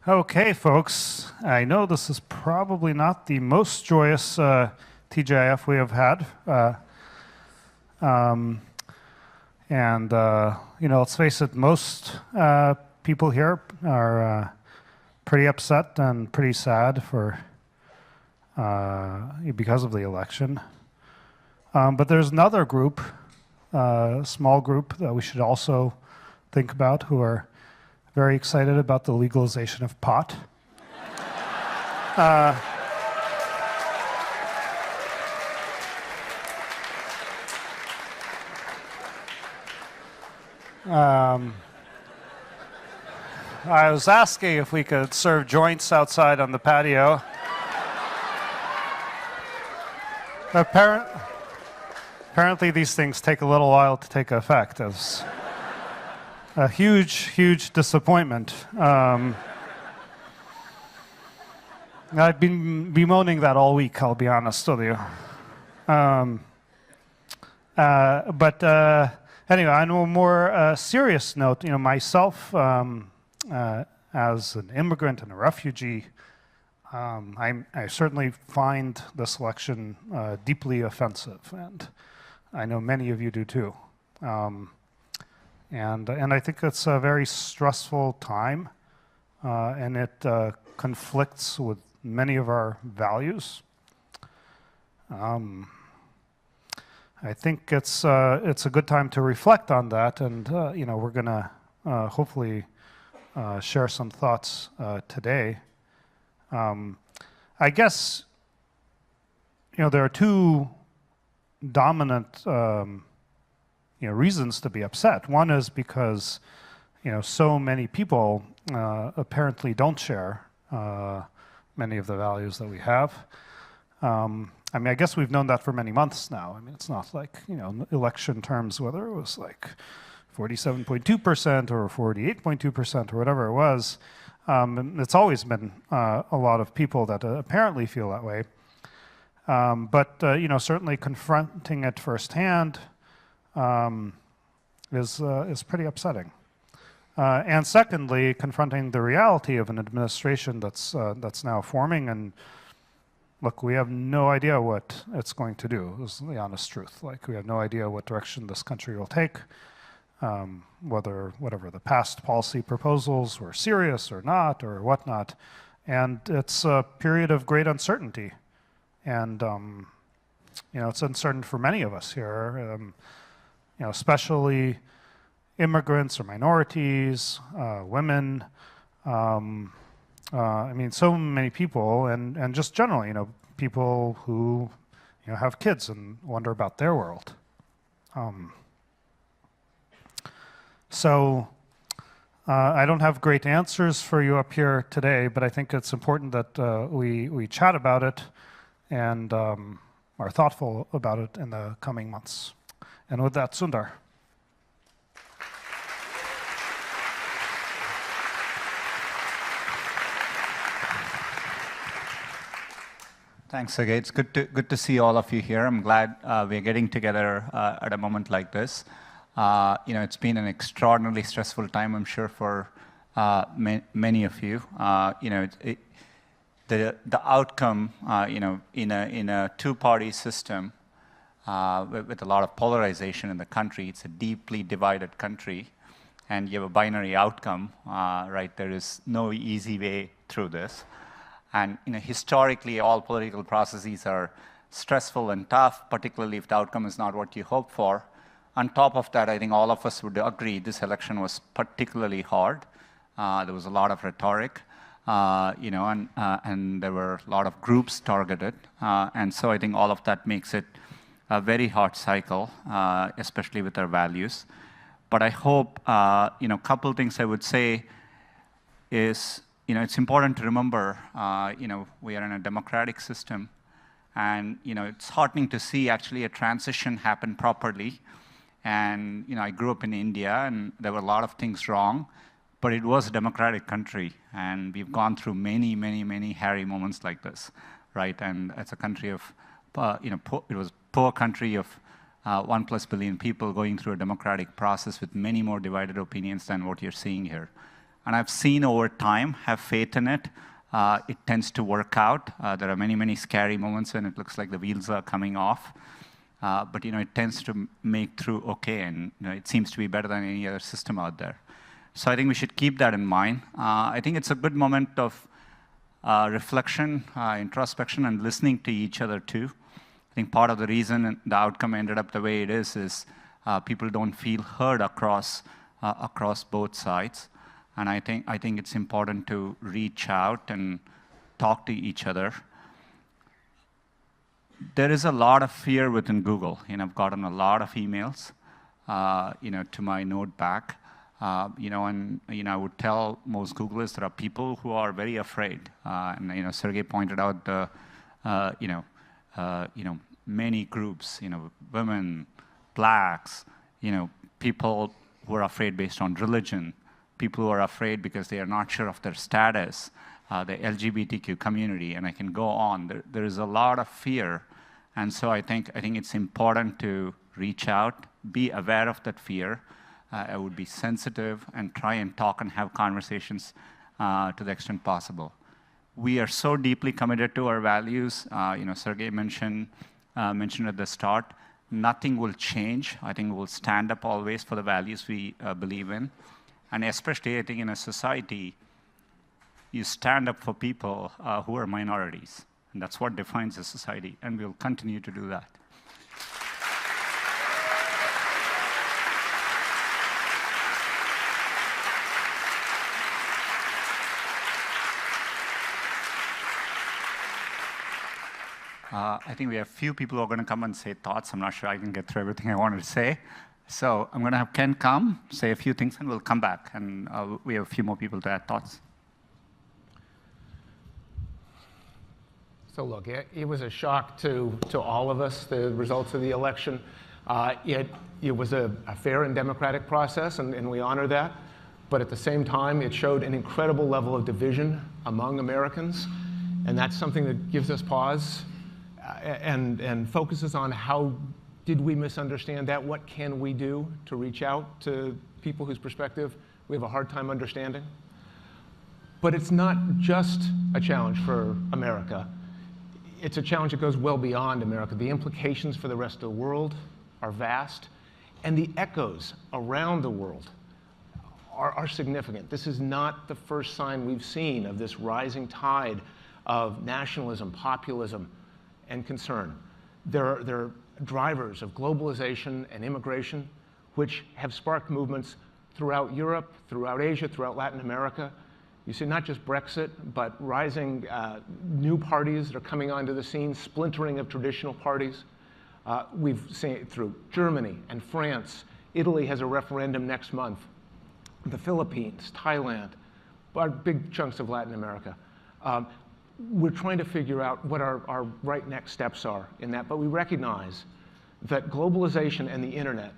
Okay, folks, I know this is probably not the most joyous TGIF we have had. Let's face it, most people here are pretty upset and pretty sad because of the election. But there's another group, a small group that we should also think about, who are very excited about the legalization of pot. I was asking if we could serve joints outside on the patio. Apparently these things take a little while to take effect. It's a huge, huge disappointment. I've been bemoaning that all week, I'll be honest with you. Anyway, on a more serious note, myself, as an immigrant and a refugee, I certainly find this election deeply offensive, and I know many of you do too. And I think it's a very stressful time, and it conflicts with many of our values. I think it's a good time to reflect on that, and we're going to hopefully share some thoughts today. I guess there are two dominant reasons to be upset. One is because so many people apparently don't share many of the values that we have. I guess we've known that for many months now. It's not like election terms, whether it was like 47.2% or 48.2% or whatever it was. It's always been a lot of people that apparently feel that way. But certainly confronting it firsthand is pretty upsetting. And secondly, confronting the reality of an administration that's now forming, and look, we have no idea what it's going to do, is the honest truth. Like, we have no idea what direction this country will take, whatever the past policy proposals were serious or not, or whatnot. And it's a period of great uncertainty. And, it's uncertain for many of us here, especially immigrants or minorities, women, so many people, and just generally, people who, have kids and wonder about their world. I don't have great answers for you up here today, but I think it's important that we chat about it and are thoughtful about it in the coming months. And with that, Sundar. Thanks, Sergey. It's good to see all of you here. I'm glad we're getting together at a moment like this. It's been an extraordinarily stressful time, I'm sure, for many of you. The outcome, in a two-party system with a lot of polarization in the country, it's a deeply divided country, and you have a binary outcome, right? There is no easy way through this. And historically, all political processes are stressful and tough, particularly if the outcome is not what you hope for. On top of that, I think all of us would agree this election was particularly hard. There was a lot of rhetoric, and there were a lot of groups targeted. And so I think all of that makes it a very hard cycle, especially with our values. But I hope, a couple things I would say is, it's important to remember, we are in a democratic system, and it's heartening to see actually a transition happen properly. And I grew up in India, and there were a lot of things wrong, but it was a democratic country, and we've gone through many, many, many hairy moments like this, right? And it's a country of, it was a poor country of 1+ billion people going through a democratic process with many more divided opinions than what you're seeing here. And I've seen over time, have faith in it. It tends to work out. There are many, many scary moments when it looks like the wheels are coming off. But it tends to make through okay, and it seems to be better than any other system out there. So I think we should keep that in mind. I think it's a good moment of reflection, introspection, and listening to each other too. I think part of the reason the outcome ended up the way it is people don't feel heard across both sides. And I think it's important to reach out and talk to each other. There is a lot of fear within Google. I've gotten a lot of emails, to my note back. And I would tell most Googlers there are people who are very afraid. And Sergey pointed out the, many groups, women, blacks, people who are afraid based on religion, people who are afraid because they are not sure of their status, the LGBTQ community, and I can go on. There is a lot of fear, and so I think it's important to reach out, be aware of that fear. I would be sensitive and try and talk and have conversations to the extent possible. We are so deeply committed to our values. Sergey mentioned at the start, nothing will change. I think we'll stand up always for the values we believe in. And especially, I think, in a society, you stand up for people who are minorities. And that's what defines a society. And we'll continue to do that. I think we have a few people who are going to come and say thoughts. I'm not sure I can get through everything I wanted to say. So I'm going to have Ken come, say a few things, and we'll come back. And we have a few more people to add thoughts. So look, it was a shock to all of us, the results of the election. It was a fair and democratic process, and we honor that. But at the same time, it showed an incredible level of division among Americans. And that's something that gives us pause and focuses on how did we misunderstand that? What can we do to reach out to people whose perspective we have a hard time understanding? But it's not just a challenge for America. It's a challenge that goes well beyond America. The implications for the rest of the world are vast, and the echoes around the world are significant. This is not the first sign we've seen of this rising tide of nationalism, populism, and concern. There are drivers of globalization and immigration which have sparked movements throughout Europe, throughout Asia, throughout Latin America. You see not just Brexit, but rising new parties that are coming onto the scene, splintering of traditional parties. We've seen it through Germany and France. Italy has a referendum next month. The Philippines, Thailand, big chunks of Latin America. We're trying to figure out what our right next steps are in that, but we recognize that globalization and the internet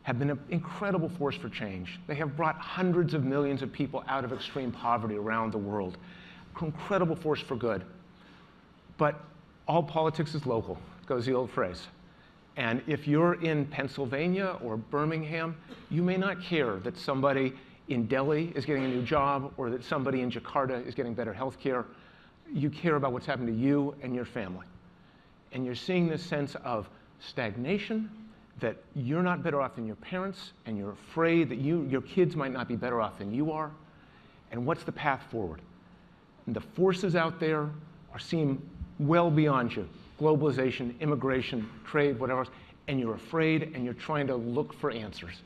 have been an incredible force for change. They have brought hundreds of millions of people out of extreme poverty around the world. Incredible force for good. But all politics is local, goes the old phrase. And if you're in Pennsylvania or Birmingham, you may not care that somebody in Delhi is getting a new job or that somebody in Jakarta is getting better health care. You care about what's happened to you and your family. And you're seeing this sense of stagnation, that you're not better off than your parents, and you're afraid that your kids might not be better off than you are. And what's the path forward? And the forces out there seem well beyond you. Globalization, immigration, trade, whatever else. And you're afraid, and you're trying to look for answers.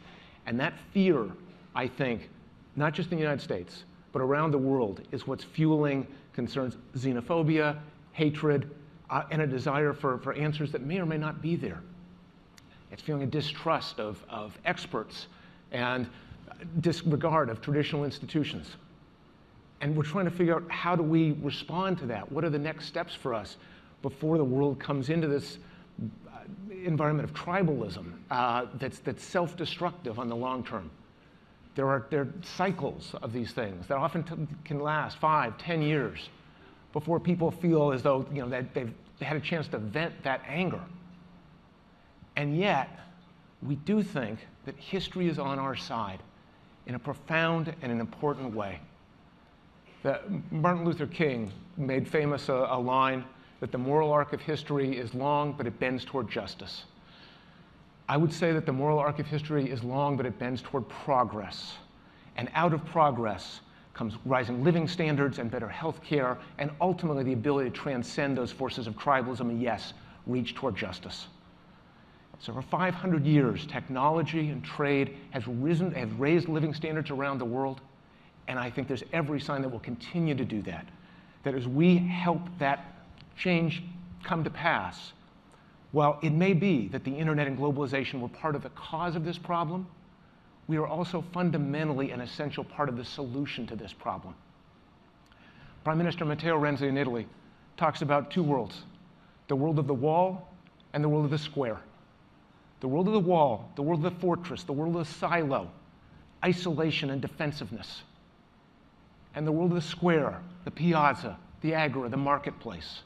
And that fear, I think, not just in the United States, but around the world, is what's fueling concerns, xenophobia, hatred, and a desire for answers that may or may not be there. It's feeling a distrust of experts and disregard of traditional institutions. And we're trying to figure out, how do we respond to that? What are the next steps for us before the world comes into this environment of tribalism that's self-destructive on the long term? There are cycles of these things that often can last 5, 10 years before people feel as though that they've had a chance to vent that anger. And yet, we do think that history is on our side in a profound and an important way. Martin Luther King made famous a line that the moral arc of history is long, but it bends toward justice. I would say that the moral arc of history is long, but it bends toward progress. And out of progress comes rising living standards and better health care, and ultimately the ability to transcend those forces of tribalism and, yes, reach toward justice. So for 500 years, technology and trade have raised living standards around the world, and I think there's every sign that we'll continue to do that. That as we help that change come to pass, while it may be that the internet and globalization were part of the cause of this problem, we are also fundamentally an essential part of the solution to this problem. Prime Minister Matteo Renzi in Italy talks about two worlds, the world of the wall and the world of the square. The world of the wall, the world of the fortress, the world of the silo, isolation and defensiveness. And the world of the square, the piazza, the agora, the marketplace,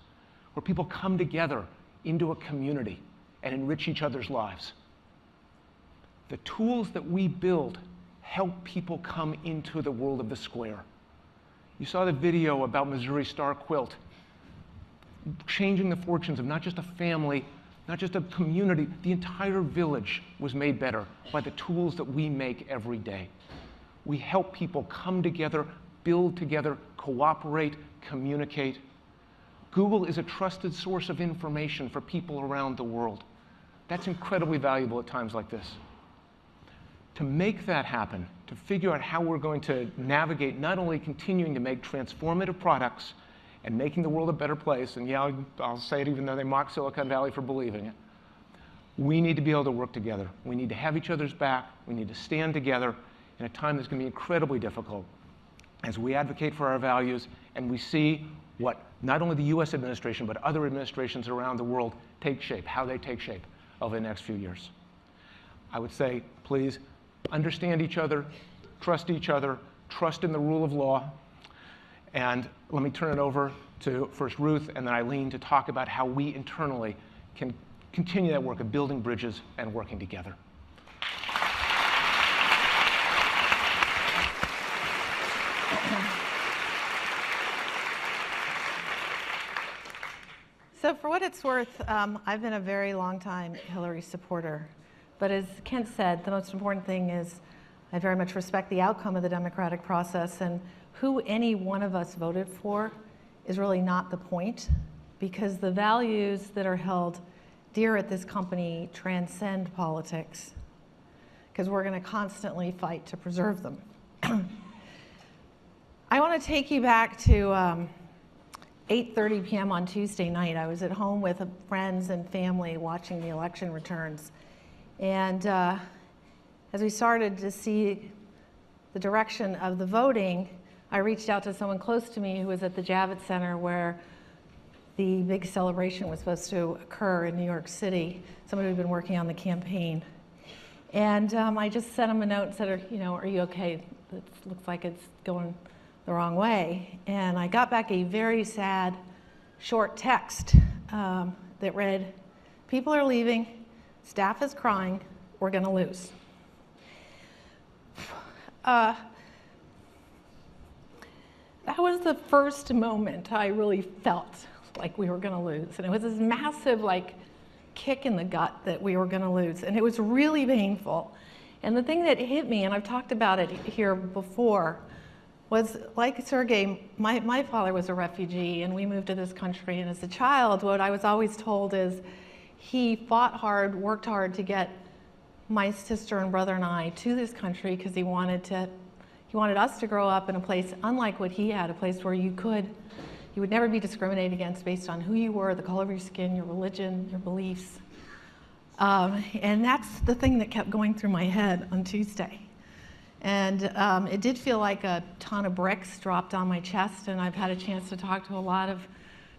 where people come together into a community and enrich each other's lives. The tools that we build help people come into the world of the square. You saw the video about Missouri Star Quilt, changing the fortunes of not just a family, not just a community, the entire village was made better by the tools that we make every day. We help people come together, build together, cooperate, communicate. Google is a trusted source of information for people around the world. That's incredibly valuable at times like this. To make that happen, to figure out how we're going to navigate not only continuing to make transformative products and making the world a better place, and yeah, I'll say it even though they mock Silicon Valley for believing it, we need to be able to work together. We need to have each other's back. We need to stand together in a time that's going to be incredibly difficult as we advocate for our values and we see what not only the US administration, but other administrations around the world take shape, how they take shape over the next few years. I would say, please, understand each other, trust in the rule of law, and let me turn it over to first Ruth and then Eileen to talk about how we internally can continue that work of building bridges and working together. So for what it's worth, I've been a very long time Hillary supporter. But as Kent said, the most important thing is I very much respect the outcome of the democratic process, and who any one of us voted for is really not the point, because the values that are held dear at this company transcend politics, because we're going to constantly fight to preserve them. I want to take you back to 8:30 p.m. on Tuesday night. I was at home with friends and family watching the election returns. And as we started to see the direction of the voting, I reached out to someone close to me who was at the Javits Center where the big celebration was supposed to occur in New York City, somebody who'd been working on the campaign. And I just sent him a note and said, are you okay? It looks like it's going the wrong way. And I got back a very sad, short text that read, people are leaving, staff is crying, we're going to lose. That was the first moment I really felt like we were going to lose. And it was this massive kick in the gut that we were going to lose. And it was really painful. And the thing that hit me, and I've talked about it here before, was like Sergei, my father was a refugee and we moved to this country. And as a child, what I was always told is he fought hard, worked hard to get my sister and brother and I to this country because he wanted us to grow up in a place unlike what he had, a place where you would never be discriminated against based on who you were, the color of your skin, your religion, your beliefs. And that's the thing that kept going through my head on Tuesday. And it did feel like a ton of bricks dropped on my chest, and I've had a chance to talk to a lot of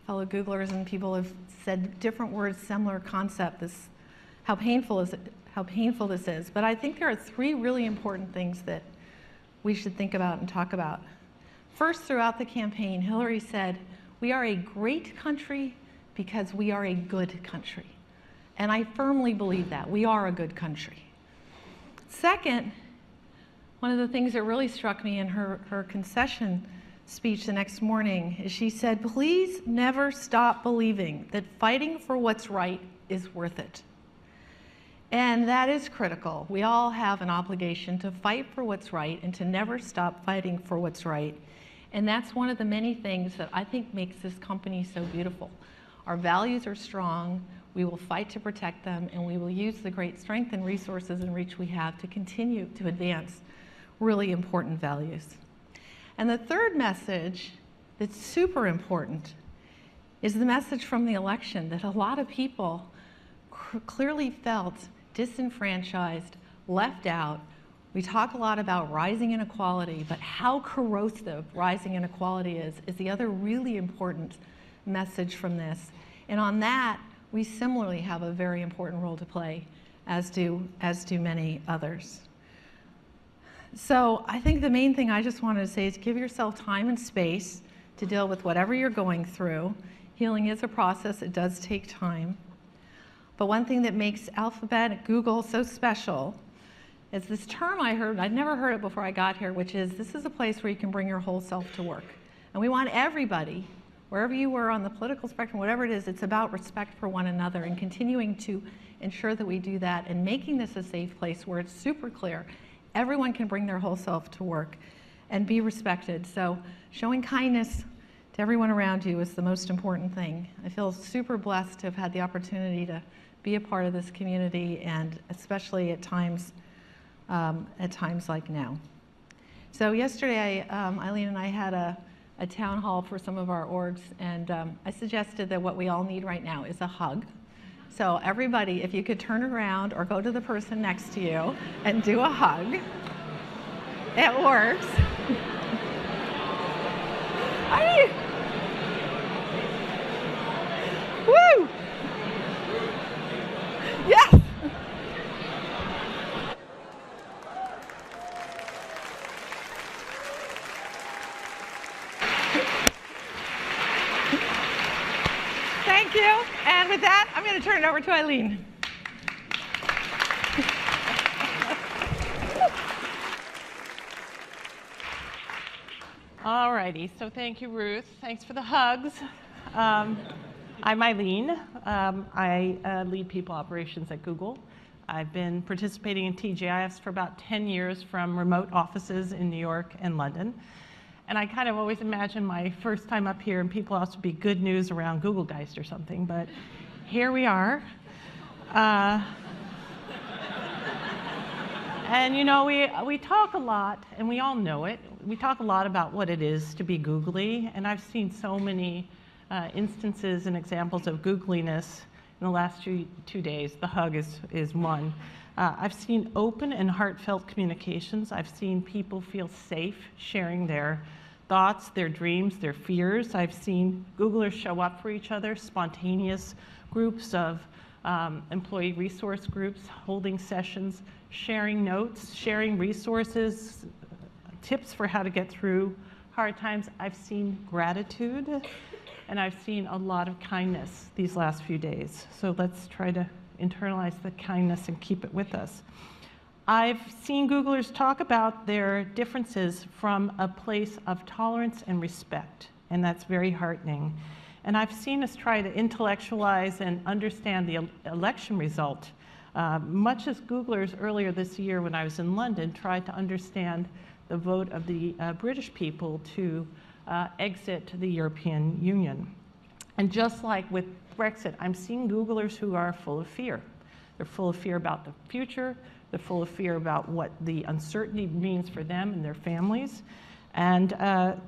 fellow Googlers, and people have said different words, similar concept, how painful this is. But I think there are three really important things that we should think about and talk about. First, throughout the campaign, Hillary said, we are a great country because we are a good country. And I firmly believe that. We are a good country. Second, one of the things that really struck me in her concession speech the next morning is she said, "Please never stop believing that fighting for what's right is worth it." And that is critical. We all have an obligation to fight for what's right and to never stop fighting for what's right. And that's one of the many things that I think makes this company so beautiful. Our values are strong, we will fight to protect them, and we will use the great strength and resources and reach we have to continue to advance really important values. And the third message that's super important is the message from the election that a lot of people clearly felt disenfranchised, left out. We talk a lot about rising inequality, but how corrosive rising inequality is the other really important message from this. And on that, we similarly have a very important role to play, as do many others. So I think the main thing I just wanted to say is give yourself time and space to deal with whatever you're going through. Healing is a process, it does take time. But one thing that makes Alphabet and Google so special is this term I heard, I'd never heard it before I got here, which is this is a place where you can bring your whole self to work. And we want everybody, wherever you were on the political spectrum, whatever it is, it's about respect for one another and continuing to ensure that we do that and making this a safe place where it's super clear everyone can bring their whole self to work and be respected. So showing kindness to everyone around you is the most important thing. I feel super blessed to have had the opportunity to be a part of this community, and especially at times like now. So yesterday, Eileen and I had a town hall for some of our orgs, and I suggested that what we all need right now is a hug. So everybody, if you could turn around or go to the person next to you and do a hug. It works. Woo! Yes! Thank you. And with that, I'm going to turn it over to Eileen. All righty, so thank you, Ruth. Thanks for the hugs. I'm Eileen. I lead people operations at Google. I've been participating in TGIFs for about 10 years from remote offices in New York and London. And I kind of always imagine my first time up here and people else would be good news around Google Geist or something, but here we are. And you know, we talk a lot, and we all know it. We talk a lot about what it is to be googly, and I've seen so many instances and examples of googliness in the last two days. The hug is one. I've seen open and heartfelt communications. I've seen people feel safe sharing their thoughts, their dreams, their fears. I've seen Googlers show up for each other, spontaneous groups of employee resource groups, holding sessions, sharing notes, sharing resources, tips for how to get through hard times. I've seen gratitude, and I've seen a lot of kindness these last few days. So let's try to internalize the kindness and keep it with us. I've seen Googlers talk about their differences from a place of tolerance and respect, and that's very heartening. And I've seen us try to intellectualize and understand the election result, much as Googlers earlier this year when I was in London tried to understand the vote of the British people to exit the European Union. And just like with Brexit, I'm seeing Googlers who are full of fear. They're full of fear about the future. They're full of fear about what the uncertainty means for them and their families. And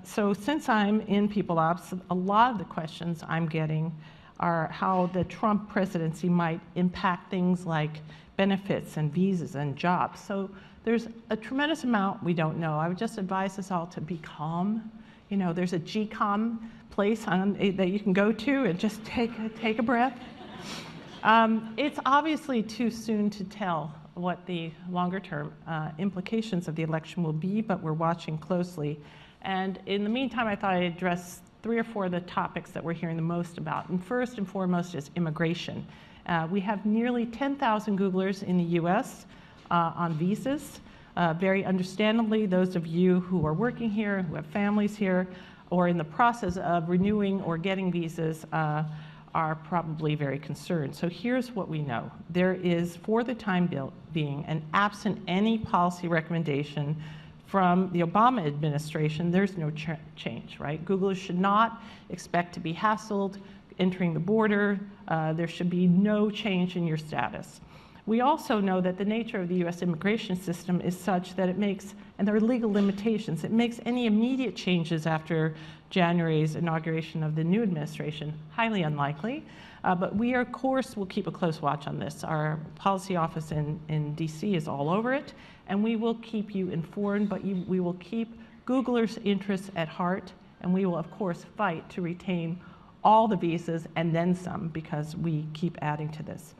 so since I'm in People Ops, a lot of the questions I'm getting are how the Trump presidency might impact things like benefits and visas and jobs. So there's a tremendous amount we don't know. I would just advise us all to be calm. You know, there's a GCOM place that you can go to and just take a breath. It's obviously too soon to tell what the longer-term implications of the election will be, but we're watching closely. And in the meantime, I thought I'd address 3 or 4 of the topics that we're hearing the most about. And first and foremost is immigration. We have nearly 10,000 Googlers in the US on visas. Very understandably, those of you who are working here, who have families here, or in the process of renewing or getting visas are probably very concerned. So here's what we know. There is, for the time being, and absent any policy recommendation from the Obama administration, there's no change, right? Google should not expect to be hassled entering the border. There should be no change in your status. We also know that the nature of the US immigration system is such that it makes, and there are legal limitations, it makes any immediate changes after January's inauguration of the new administration highly unlikely. But we, of course, will keep a close watch on this. Our policy office in DC is all over it, and we will keep you informed, but we will keep Googlers' interests at heart, and we will, of course, fight to retain all the visas and then some, because we keep adding to this.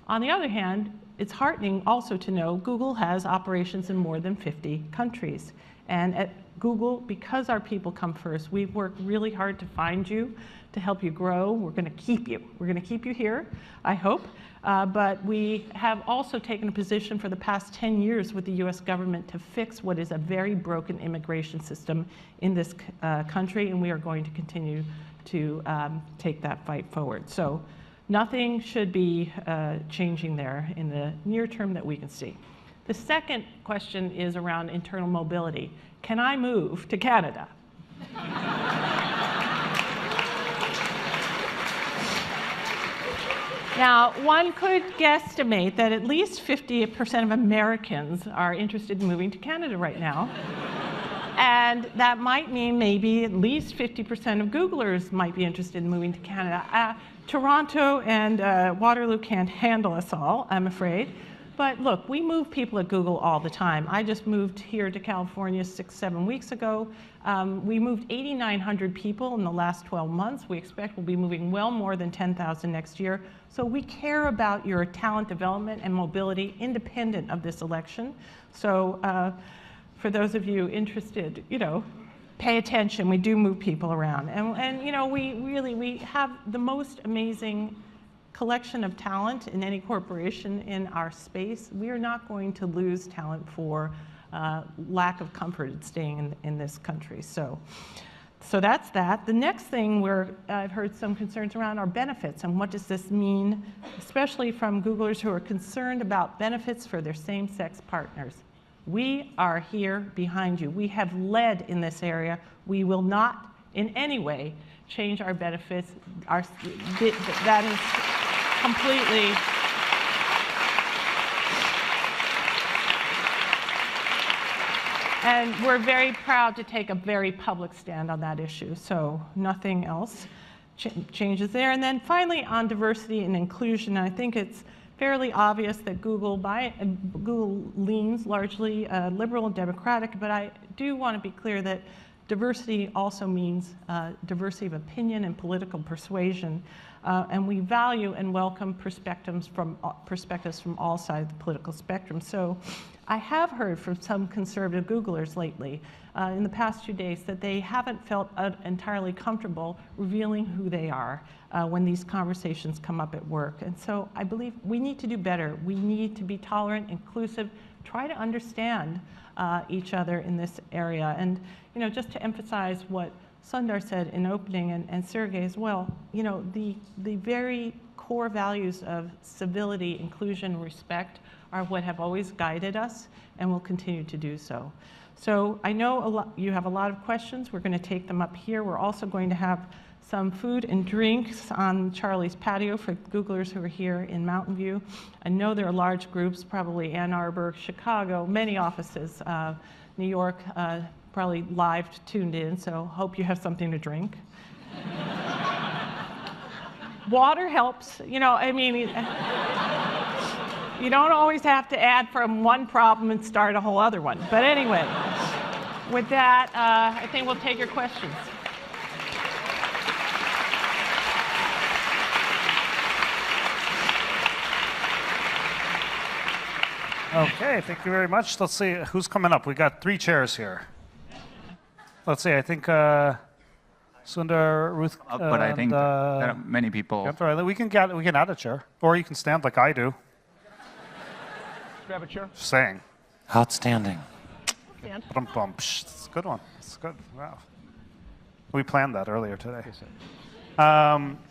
On the other hand, it's heartening also to know Google has operations in more than 50 countries. And at Google, because our people come first, we've worked really hard to find you, to help you grow. We're going to keep you. We're going to keep you here, I hope. But we have also taken a position for the past 10 years with the US government to fix what is a very broken immigration system in this country, and we are going to continue to take that fight forward. So nothing should be changing there in the near term that we can see. The second question is around internal mobility. Can I move to Canada? Now, one could guesstimate that at least 50% of Americans are interested in moving to Canada right now. And that might mean maybe at least 50% of Googlers might be interested in moving to Canada. Toronto and Waterloo can't handle us all, I'm afraid. But look, we move people at Google all the time. I just moved here to California 6-7 weeks ago. We moved 8,900 people in the last 12 months. We expect we'll be moving well more than 10,000 next year. So we care about your talent development and mobility independent of this election. So for those of you interested, pay attention. We do move people around. And we have the most amazing collection of talent in any corporation in our space. We are not going to lose talent for lack of comfort in staying in this country. So that's that. The next thing I've heard some concerns around are benefits, and what does this mean, especially from Googlers who are concerned about benefits for their same-sex partners. We are here behind you. We have led in this area. We will not in any way change our benefits. That is completely and we're very proud to take a very public stand on that issue. So nothing else changes there. And then finally on diversity and inclusion, I think it's fairly obvious that Google leans largely liberal and democratic, but I do want to be clear that diversity also means diversity of opinion and political persuasion, and we value and welcome perspectives from all sides of the political spectrum. So I have heard from some conservative Googlers lately in the past 2 days that they haven't felt entirely comfortable revealing who they are when these conversations come up at work. And so I believe we need to do better. We need to be tolerant, inclusive, try to understand each other in this area. And just to emphasize what Sundar said in opening, and Sergey as well, the very core values of civility, inclusion, respect are what have always guided us and will continue to do so. So I know you have a lot of questions. We're going to take them up here. We're also going to have some food and drinks on Charlie's patio for Googlers who are here in Mountain View. I know there are large groups, probably Ann Arbor, Chicago, many offices, New York, probably live tuned in, so hope you have something to drink. Water helps, you don't always have to add from one problem and start a whole other one. But anyway, with that, I think we'll take your questions. Okay, thank you very much. Let's see who's coming up. We got 3 chairs here. Let's see, I think Sundar, Ruth, but I think there are many people. We can add a chair, or you can stand like I do. Grab a chair. Just saying. Outstanding. Bum-bum. Psh, it's a good one. It's good. Wow. We planned that earlier today.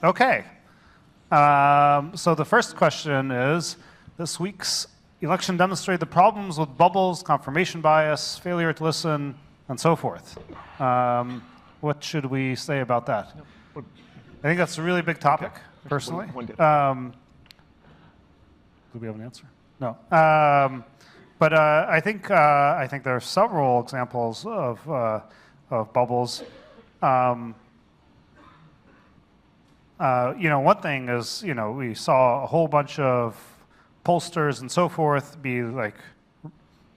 Okay. So the first question is, this week's election demonstrated the problems with bubbles, confirmation bias, failure to listen, and so forth. What should we say about that? I think that's a really big topic, personally. Do we have an answer? No. But I think there are several examples of bubbles. One thing is, we saw a whole bunch of pollsters and so forth be like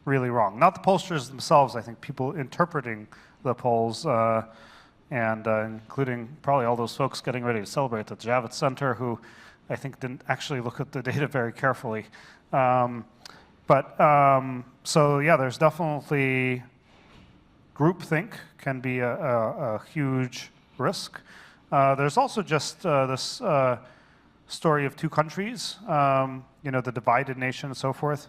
really wrong. Not the pollsters themselves, I think people interpreting the polls, and including probably all those folks getting ready to celebrate at the Javits Center who I think didn't actually look at the data very carefully. So yeah, there's definitely groupthink can be a huge risk. There's also just this story of two countries, the divided nation and so forth.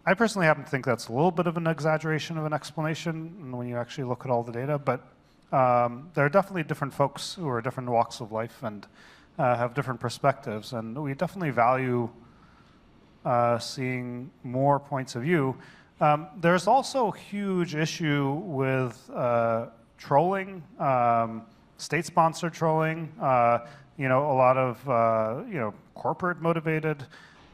I personally happen to think that's a little bit of an exaggeration of an explanation when you actually look at all the data, but there are definitely different folks who are different walks of life and have different perspectives, and we definitely value seeing more points of view. There's also a huge issue with trolling, state-sponsored trolling, a lot of corporate-motivated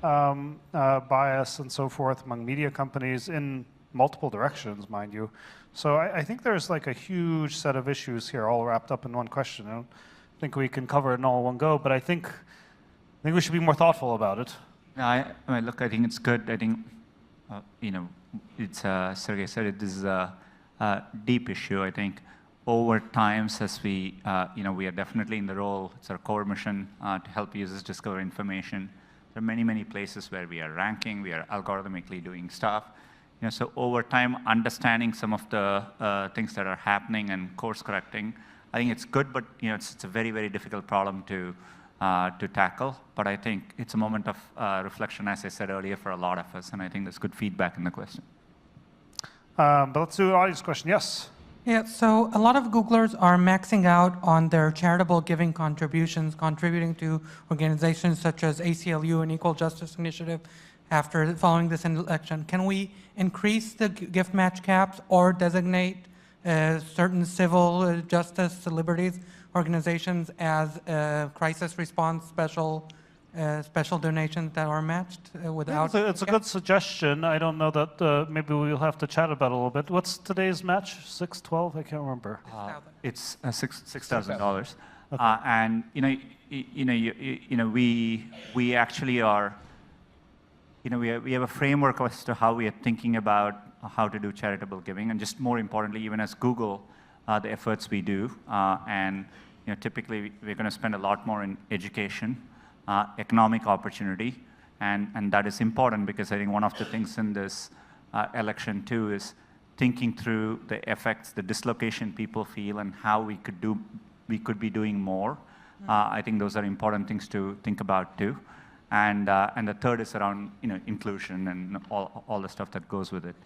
bias and so forth among media companies in multiple directions, mind you. So I think there's like a huge set of issues here all wrapped up in one question. I don't think we can cover it in all one go, but I think we should be more thoughtful about it. I mean, look, I think it's good. I think, it's, Sergey said it, this is a deep issue. I think over time, as we are definitely in the role, it's our core mission to help users discover information. There are many, many places where we are ranking, we are algorithmically doing stuff. So over time, understanding some of the things that are happening and course correcting, I think it's good, but it's a very, very difficult problem to tackle. But I think it's a moment of reflection, as I said earlier, for a lot of us, and I think there's good feedback in the question. But let's do an audience question. Yes? Yeah, so a lot of Googlers are maxing out on their charitable giving contributions, contributing to organizations such as ACLU and Equal Justice Initiative following this election. Can we increase the gift match caps or designate certain civil justice liberties organizations as crisis response special donations that are matched without? It's a good suggestion. I don't know that maybe we'll have to chat about it a little bit. What's today's match? 612? I can't remember. It's $6,000, and we actually are. We have a framework as to how we are thinking about how to do charitable giving, and just more importantly, even as Google, the efforts we do, and typically we're going to spend a lot more in education, economic opportunity, and that is important because I think one of the things in this election too is thinking through the effects, the dislocation people feel, and how we could be doing more. I think those are important things to think about too. And the third is around inclusion and all the stuff that goes with it.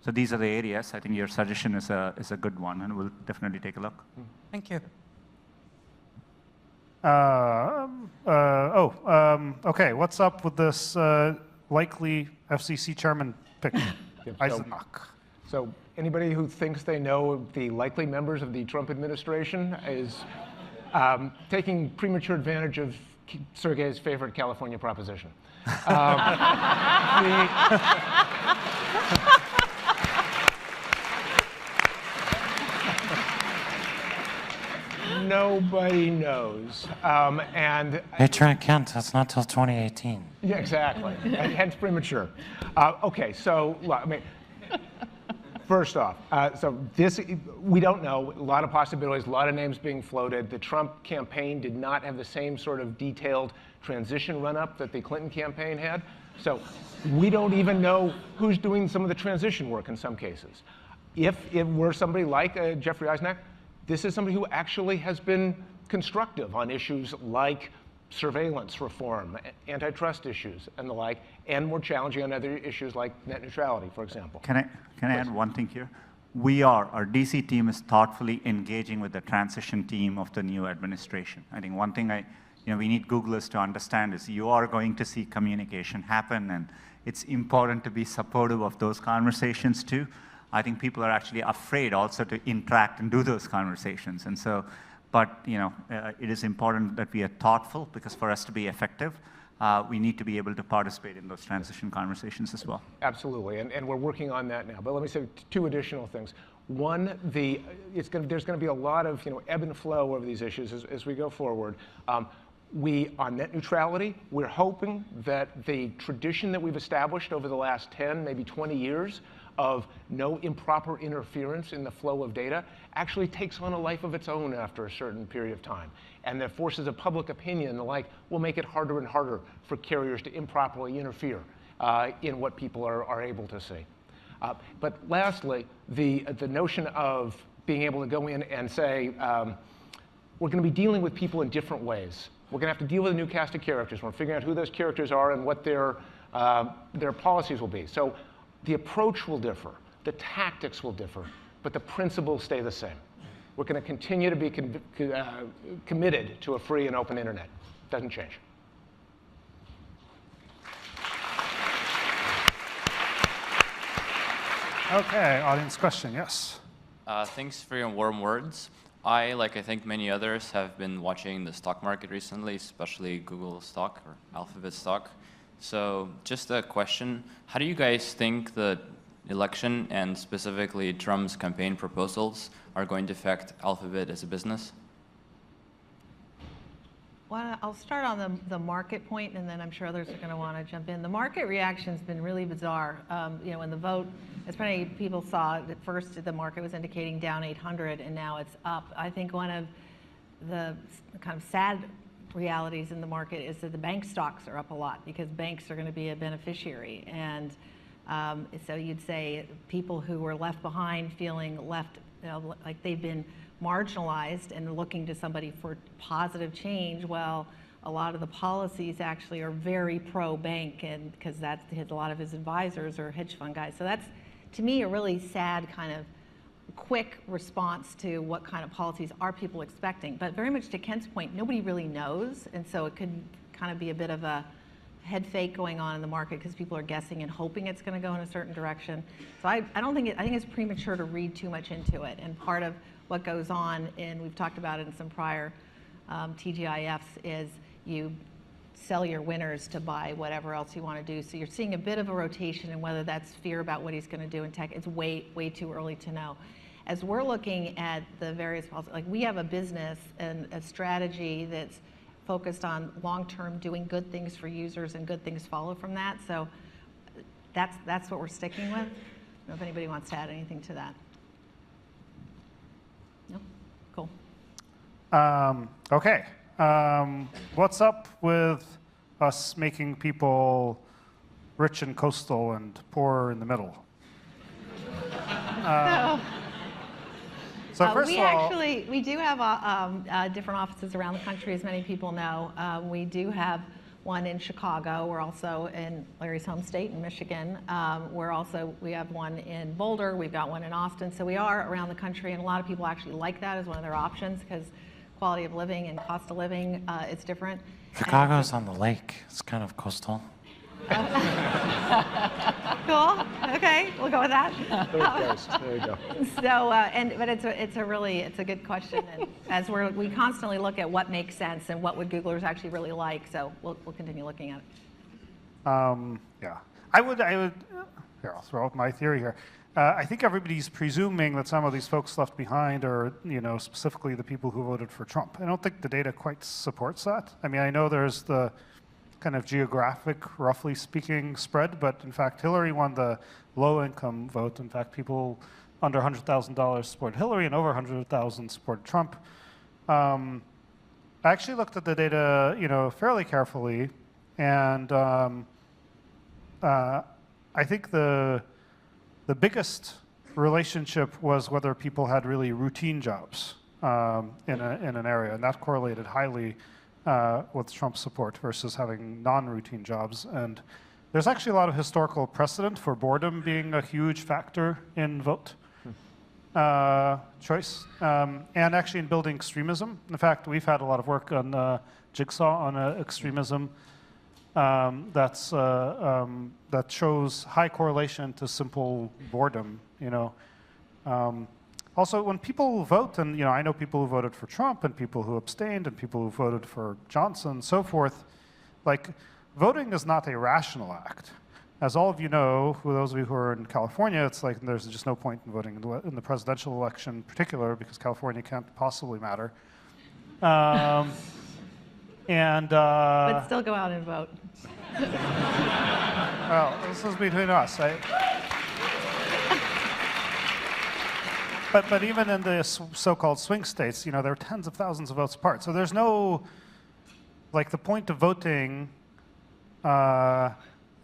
So these are the areas. I think your suggestion is a good one, and we'll definitely take a look. Thank you. Okay. What's up with this likely FCC chairman pick, Eisenach? So anybody who thinks they know the likely members of the Trump administration is taking premature advantage of Sergey's favorite California proposition. Nobody knows. Hey, Trent Kent, that's not till 2018. Yeah, exactly. Hence premature. Okay, so first off, we don't know. A lot of possibilities, a lot of names being floated. The Trump campaign did not have the same sort of detailed transition run-up that the Clinton campaign had. So we don't even know who's doing some of the transition work in some cases. If it were somebody like Jeffrey Eisenach, this is somebody who actually has been constructive on issues like surveillance reform, antitrust issues, and the like, and more challenging on other issues like net neutrality, for example. Can I add one thing here? Our DC team is thoughtfully engaging with the transition team of the new administration. I think one thing we need Googlers to understand is you are going to see communication happen, and it's important to be supportive of those conversations too. I think people are actually afraid also to interact and do those conversations. And so, but it is important that we are thoughtful, because for us to be effective, we need to be able to participate in those transition conversations as well. Absolutely, and we're working on that now. But let me say two additional things. One, there's going to be a lot of ebb and flow over these issues as we go forward. On net neutrality, we're hoping that the tradition that we've established over the last 10, maybe 20 years of no improper interference in the flow of data actually takes on a life of its own after a certain period of time. And the forces of public opinion and the like will make it harder and harder for carriers to improperly interfere in what people are able to see. But lastly, the notion of being able to go in and say, we're going to be dealing with people in different ways. We're going to have to deal with a new cast of characters. We're figuring out who those characters are and what their policies will be. So the approach will differ, the tactics will differ, but the principles stay the same. We're going to continue to be committed to a free and open internet. Doesn't change. Okay, audience question, yes. Thanks for your warm words. I think many others, have been watching the stock market recently, especially Google stock or Alphabet stock. So just a question, how do you guys think the election and specifically Trump's campaign proposals are going to affect Alphabet as a business? Well, I'll start on the market point, and then I'm sure others are going to want to jump in. The market reaction's been really bizarre. When the vote, as many people saw, at first the market was indicating down 800, and now it's up. I think one of the kind of sad realities in the market is that the bank stocks are up a lot, because banks are going to be a beneficiary. And so you'd say people who were left behind, feeling left, like they've been marginalized and looking to somebody for positive change. Well, a lot of the policies actually are very pro-bank, and because a lot of his advisors are hedge fund guys. So that's, to me, a really sad kind of quick response to what kind of policies are people expecting. But very much to Kent's point, nobody really knows, and so it could kind of be a bit of a head fake going on in the market because people are guessing and hoping it's going to go in a certain direction. So I think it's premature to read too much into it. And part of what goes on, and we've talked about it in some prior TGIFs, is you sell your winners to buy whatever else you want to do. So you're seeing a bit of a rotation, and whether that's fear about what he's going to do in tech, it's way too early to know. As we're looking at the various policies, like we have a business and a strategy that's focused on long-term doing good things for users, and good things follow from that. So that's what we're sticking with. I don't know if anybody wants to add anything to that. No? Cool. Okay. What's up with us making people rich and coastal and poor in the middle? So first of all, we do have different offices around the country, as many people know. We do have one in Chicago. We're also in Larry's home state in Michigan. We have one in Boulder. We've got one in Austin. So we are around the country, and a lot of people actually like that as one of their options, because quality of living and cost of living is different. Chicago's on the lake. It's kind of coastal. Cool. Okay, we'll go with that. There you go. So, but it's a good question, and as we constantly look at what makes sense and what would Googlers actually really like. So we'll continue looking at it. Yeah, I would. Here, I'll throw out my theory here. I think everybody's presuming that some of these folks left behind are, specifically the people who voted for Trump. I don't think the data quite supports that. I mean, I know there's the kind of geographic, roughly speaking, spread, but in fact, Hillary won the low-income vote. In fact, people under $100,000 supported Hillary, and over 100,000 supported Trump. I actually looked at the data, fairly carefully, and I think the biggest relationship was whether people had really routine jobs in an area, and that correlated highly with Trump's support versus having non-routine jobs. And there's actually a lot of historical precedent for boredom being a huge factor in vote choice, and actually in building extremism. In fact, we've had a lot of work on Jigsaw on extremism that shows high correlation to simple boredom. Also, when people vote, and I know people who voted for Trump, and people who abstained, and people who voted for Johnson, and so forth, like voting is not a rational act. As all of you know, for those of you who are in California, it's like there's just no point in voting in the presidential election in particular because California can't possibly matter. But still go out and vote. Well, this is between us. But even in the so-called swing states, there are tens of thousands of votes apart. So there's no, like the point of voting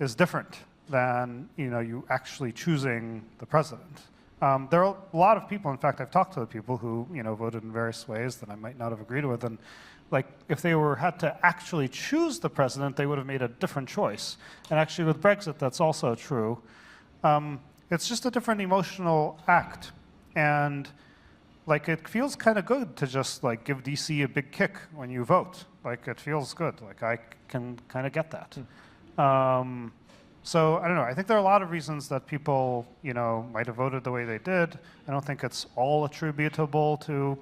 is different than you actually choosing the president. There are a lot of people, in fact, I've talked to the people who voted in various ways that I might not have agreed with, and like if they had to actually choose the president, they would have made a different choice. And actually with Brexit, that's also true. It's just a different emotional act. And like it feels kind of good to just like give DC a big kick when you vote. Like it feels good. Like I can kind of get that. So I don't know. I think there are a lot of reasons that people might have voted the way they did. I don't think it's all attributable to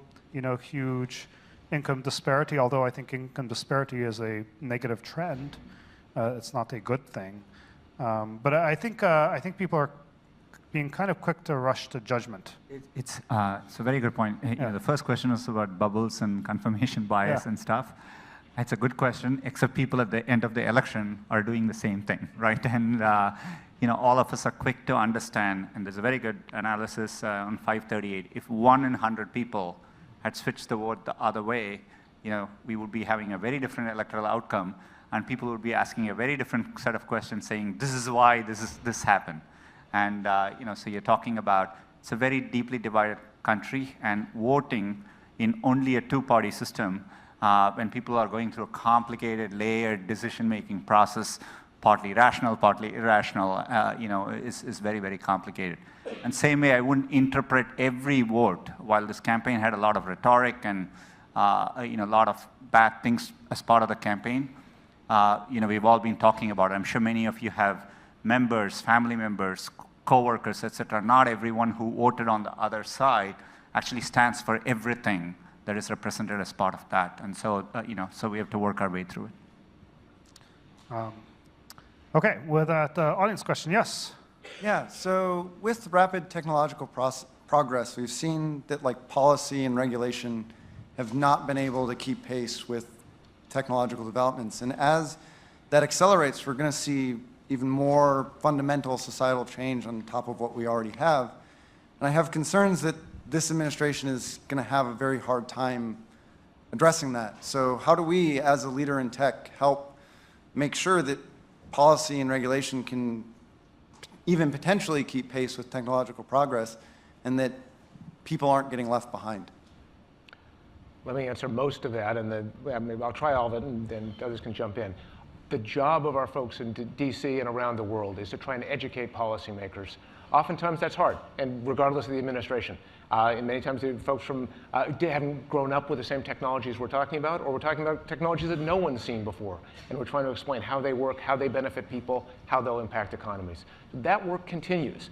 huge income disparity. Although I think income disparity is a negative trend. It's not a good thing. But I think people are being kind of quick to rush to judgment. It's a very good point. The first question was about bubbles and confirmation bias and stuff. It's a good question, except people at the end of the election are doing the same thing, right? And all of us are quick to understand, and there's a very good analysis on 538. If 1 in 100 people had switched the vote the other way, we would be having a very different electoral outcome, and people would be asking a very different set of questions saying, this is why this happened. And so you're talking about, it's a very deeply divided country, and voting in only a two-party system, when people are going through a complicated, layered decision-making process, partly rational, partly irrational, is very, very complicated. And same way, I wouldn't interpret every vote. While this campaign had a lot of rhetoric and a lot of bad things as part of the campaign, we've all been talking about it. I'm sure many of you have members, family members, co-workers, etc. Not everyone who voted on the other side actually stands for everything that is represented as part of that. And so, so we have to work our way through it. Okay, with that audience question, yes? Yeah, so with rapid technological progress, we've seen that like policy and regulation have not been able to keep pace with technological developments. And as that accelerates, we're going to see even more fundamental societal change on top of what we already have. And I have concerns that this administration is going to have a very hard time addressing that. So how do we, as a leader in tech, help make sure that policy and regulation can even potentially keep pace with technological progress and that people aren't getting left behind? Let me answer most of that, and I'll try all of it, and then others can jump in. The job of our folks in DC and around the world is to try and educate policymakers. Oftentimes that's hard, and regardless of the administration. And many times the folks from haven't grown up with the same technologies we're talking about, or we're talking about technologies that no one's seen before. And we're trying to explain how they work, how they benefit people, how they'll impact economies. That work continues.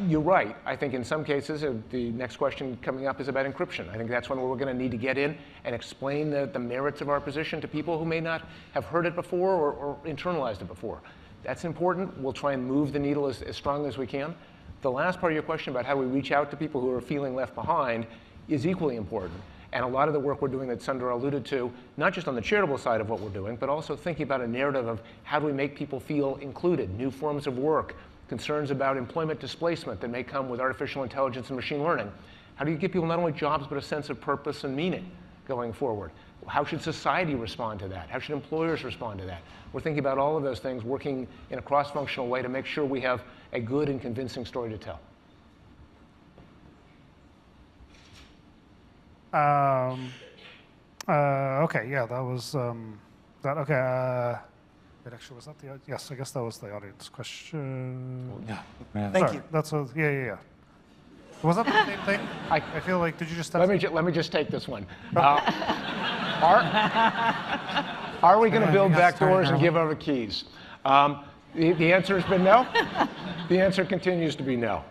You're right. I think in some cases, the next question coming up is about encryption. I think that's one where we're going to need to get in and explain the merits of our position to people who may not have heard it before or internalized it before. That's important. We'll try and move the needle as strong as we can. The last part of your question about how we reach out to people who are feeling left behind is equally important. And a lot of the work we're doing that Sundar alluded to, not just on the charitable side of what we're doing, but also thinking about a narrative of how do we make people feel included, new forms of work, concerns about employment displacement that may come with artificial intelligence and machine learning. How do you give people not only jobs, but a sense of purpose and meaning going forward? How should society respond to that? How should employers respond to that? We're thinking about all of those things, working in a cross-functional way to make sure we have a good and convincing story to tell. Okay, yeah, that was that. Okay, wait, actually, was that the? Yes, I guess that was the audience question. Yeah. Thank Sorry, you. That's a, yeah. Was that the same thing? I feel like, did you just? Let me just take this one. Are we going to build back doors and give over keys? The answer has been no. The answer continues to be no.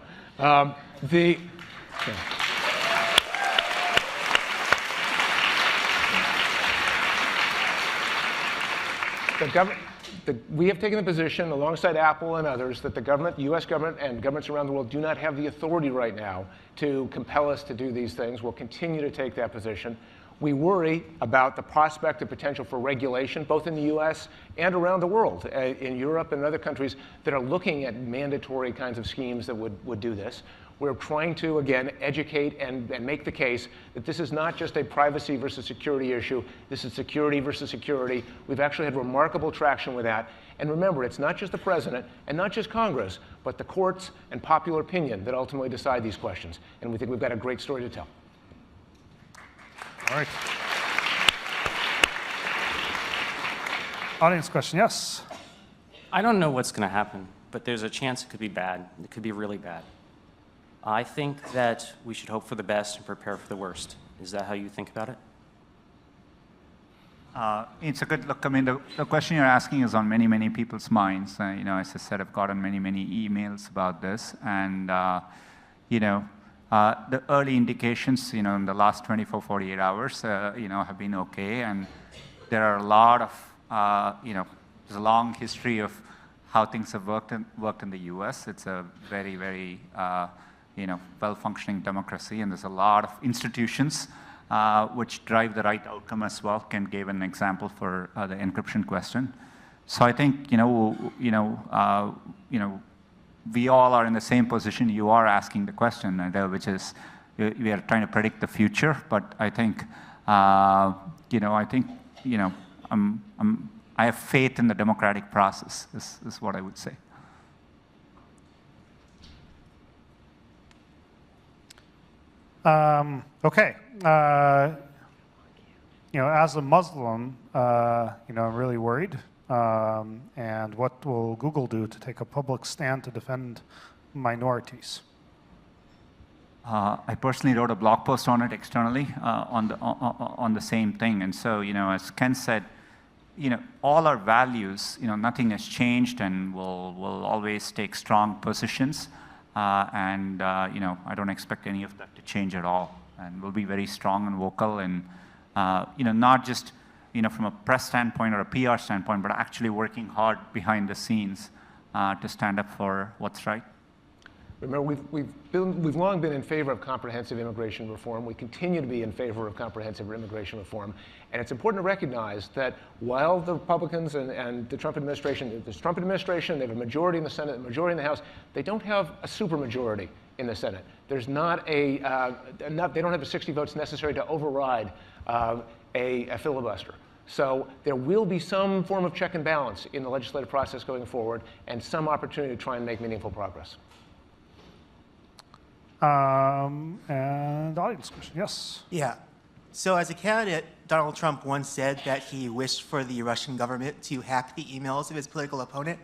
We have taken the position, alongside Apple and others, that the government, U.S. government and governments around the world do not have the authority right now to compel us to do these things. We'll continue to take that position. We worry about the prospect of potential for regulation, both in the U.S. and around the world, in Europe and other countries that are looking at mandatory kinds of schemes that would do this. We're trying to, again, educate and make the case that this is not just a privacy versus security issue. This is security versus security. We've actually had remarkable traction with that. And remember, it's not just the president and not just Congress, but the courts and popular opinion that ultimately decide these questions. And we think we've got a great story to tell. All right. Audience question, yes. I don't know what's going to happen, but there's a chance it could be bad. It could be really bad. I think that we should hope for the best and prepare for the worst. Is that how you think about it? It's a good look. I mean, the question you're asking is on many, many people's minds. As I said, I've gotten many, many emails about this. And, the early indications, in the last 24, 48 hours, have been okay. And there are a lot of, there's a long history of how things have worked in the US. It's a very, very, well-functioning democracy, and there's a lot of institutions which drive the right outcome as well. Ken gave an example for the encryption question. So I think, we all are in the same position you are asking the question, which is we are trying to predict the future. But I think, I have faith in the democratic process. Is what I would say. Okay. As a Muslim, I'm really worried. And what will Google do to take a public stand to defend minorities? I personally wrote a blog post on it externally on the same thing. And so, as Ken said, all our values, nothing has changed, and we'll always take strong positions. I don't expect any of that to change at all. And we'll be very strong and vocal, and not just from a press standpoint or a PR standpoint, but actually working hard behind the scenes to stand up for what's right. Remember, we've long been in favor of comprehensive immigration reform. We continue to be in favor of comprehensive immigration reform. And it's important to recognize that while the Republicans and the Trump administration, they have a majority in the Senate, a majority in the House, they don't have a supermajority in the Senate. There's not they don't have the 60 votes necessary to override a filibuster. So there will be some form of check and balance in the legislative process going forward, and some opportunity to try and make meaningful progress. And audience question, yes. Yeah. So as a candidate, Donald Trump once said that he wished for the Russian government to hack the emails of his political opponent.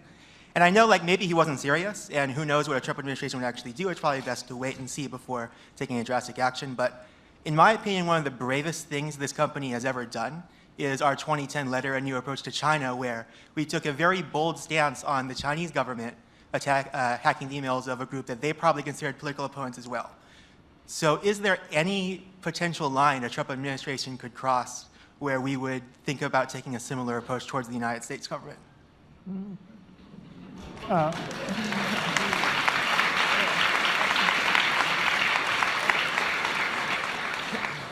And I know maybe he wasn't serious, and who knows what a Trump administration would actually do. It's probably best to wait and see before taking a drastic action. But in my opinion, one of the bravest things this company has ever done is our 2010 letter, A New Approach to China, where we took a very bold stance on the Chinese government hacking the emails of a group that they probably considered political opponents as well. So is there any potential line a Trump administration could cross where we would think about taking a similar approach towards the United States government?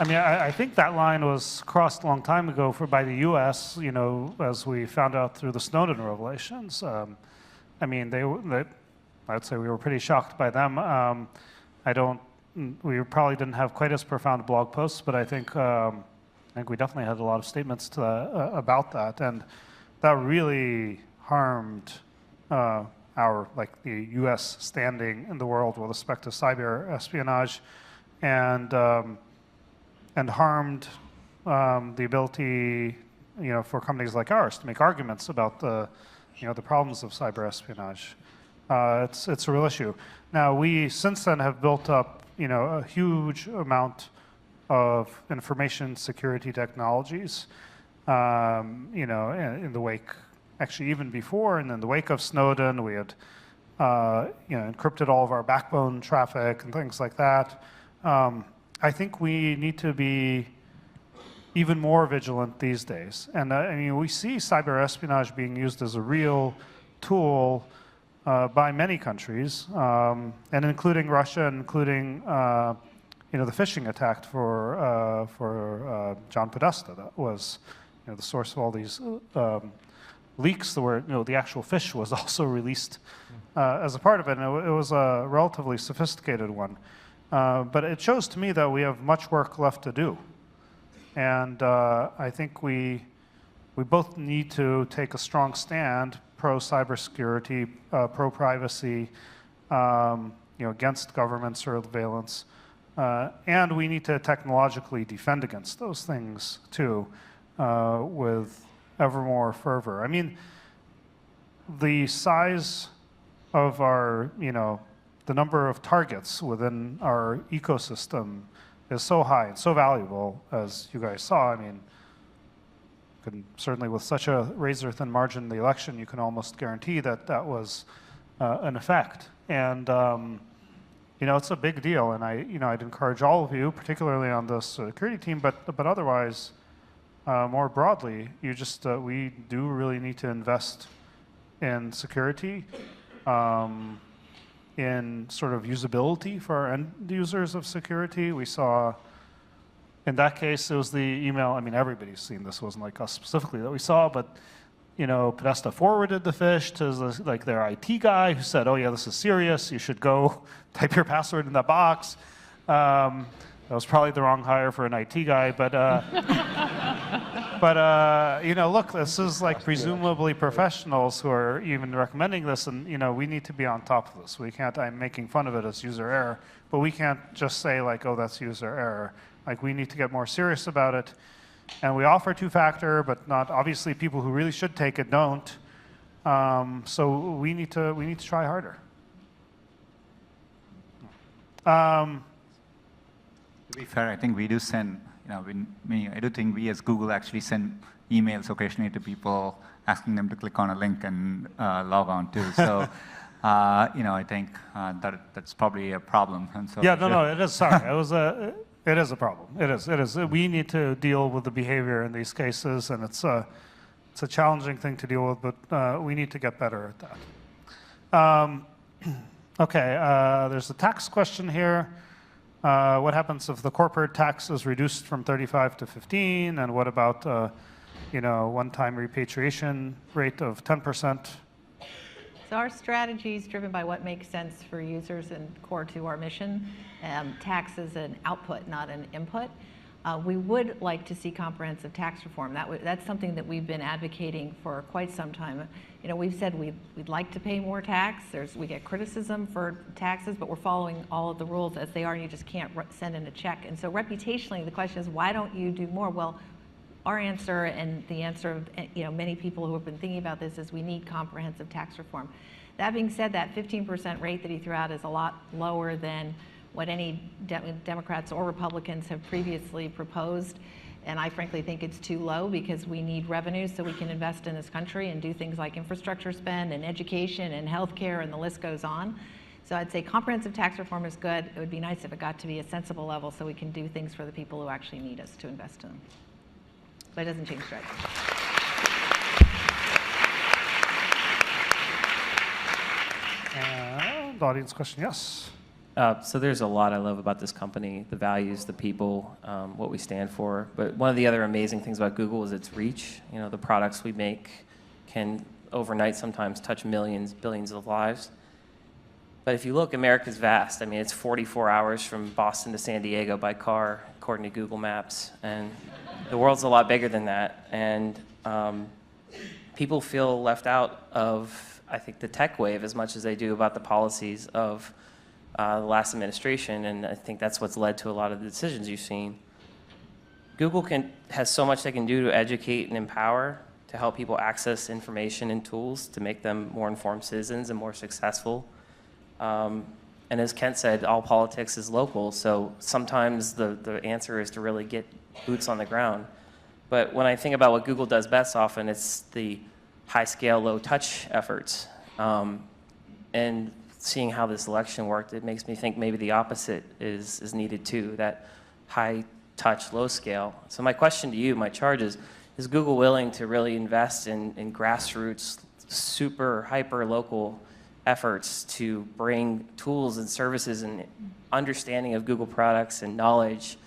I think that line was crossed a long time ago by the U.S., as we found out through the Snowden revelations. I'd say we were pretty shocked by them. We probably didn't have quite as profound blog posts, but I think we definitely had a lot of statements about that, and that really harmed the U.S. standing in the world with respect to cyber espionage, and harmed the ability, for companies like ours to make arguments about the problems of cyber espionage. It's a real issue. Now, we since then have built up, a huge amount of information security technologies, in the wake, actually even before, and in the wake of Snowden, we had, encrypted all of our backbone traffic and things like that. I think we need to be even more vigilant these days. And we see cyber espionage being used as a real tool by many countries, and including Russia, including the phishing attack for John Podesta. That was the source of all these leaks. Where the actual fish was also released as a part of it, and it was a relatively sophisticated one. But it shows to me that we have much work left to do. And I think we both need to take a strong stand pro-cybersecurity, pro-privacy, against government surveillance. And we need to technologically defend against those things, too, with ever more fervor. I mean, the size of our, the number of targets within our ecosystem is so high and so valuable, as you guys saw. I mean, certainly with such a razor-thin margin in the election, you can almost guarantee that that was an effect. And it's a big deal. And I'd encourage all of you, particularly on the security team, but otherwise, more broadly, we do really need to invest in security, in sort of usability for our end users of security. We saw, in that case, it was the email. I mean, everybody's seen this. It wasn't like us specifically that we saw, but Podesta forwarded the fish to their IT guy who said, "Oh yeah, this is serious. You should go type your password in that box." That was probably the wrong hire for an IT guy, but look, this is presumably professionals who are even recommending this, and we need to be on top of this. We can't. I'm making fun of it as user error, but we can't just say "Oh, that's user error." We need to get more serious about it, and we offer two-factor, but not obviously people who really should take it don't. So we need to try harder. To be fair, I think we do send, I do think we as Google actually send emails occasionally to people asking them to click on a link and log on too. So, I think that's probably a problem. And so no, it is. Sorry, it is a problem. It is. We need to deal with the behavior in these cases, and it's a challenging thing to deal with, but we need to get better at that. Okay, there's a tax question here. What happens if the corporate tax is reduced from 35 to 15? And what about, one-time repatriation rate of 10%? So our strategy is driven by what makes sense for users and core to our mission. Tax is an output, not an input. We would like to see comprehensive tax reform. That's something that we've been advocating for quite some time. We've said we'd like to pay more tax. We get criticism for taxes, but we're following all of the rules as they are, and you just can't send in a check. And so reputationally, the question is, why don't you do more? Well, our answer, and the answer of many people who have been thinking about this, is we need comprehensive tax reform. That being said, that 15% rate that he threw out is a lot lower than what any Democrats or Republicans have previously proposed. And I frankly think it's too low, because we need revenue so we can invest in this country and do things like infrastructure spend and education and healthcare, and the list goes on. So I'd say comprehensive tax reform is good. It would be nice if it got to be a sensible level so we can do things for the people who actually need us to invest in them. But it doesn't change strategy. The audience question, yes. So there's a lot I love about this company, the values, the people, what we stand for. But one of the other amazing things about Google is its reach. The products we make can overnight sometimes touch millions, billions of lives. But if you look, America's vast. I mean, it's 44 hours from Boston to San Diego by car, according to Google Maps. And the world's a lot bigger than that. And people feel left out of, I think, the tech wave as much as they do about the policies of the last administration, and I think that's what's led to a lot of the decisions you've seen. Google has so much they can do to educate and empower, to help people access information and tools to make them more informed citizens and more successful. And as Kent said, all politics is local, so sometimes the answer is to really get boots on the ground. But when I think about what Google does best often, it's the high-scale, low-touch efforts. And seeing how this election worked, it makes me think maybe the opposite is needed too, that high-touch, low-scale. So my question to you, my charge is Google willing to really invest in grassroots, super, hyper-local efforts to bring tools and services and understanding of Google products and knowledge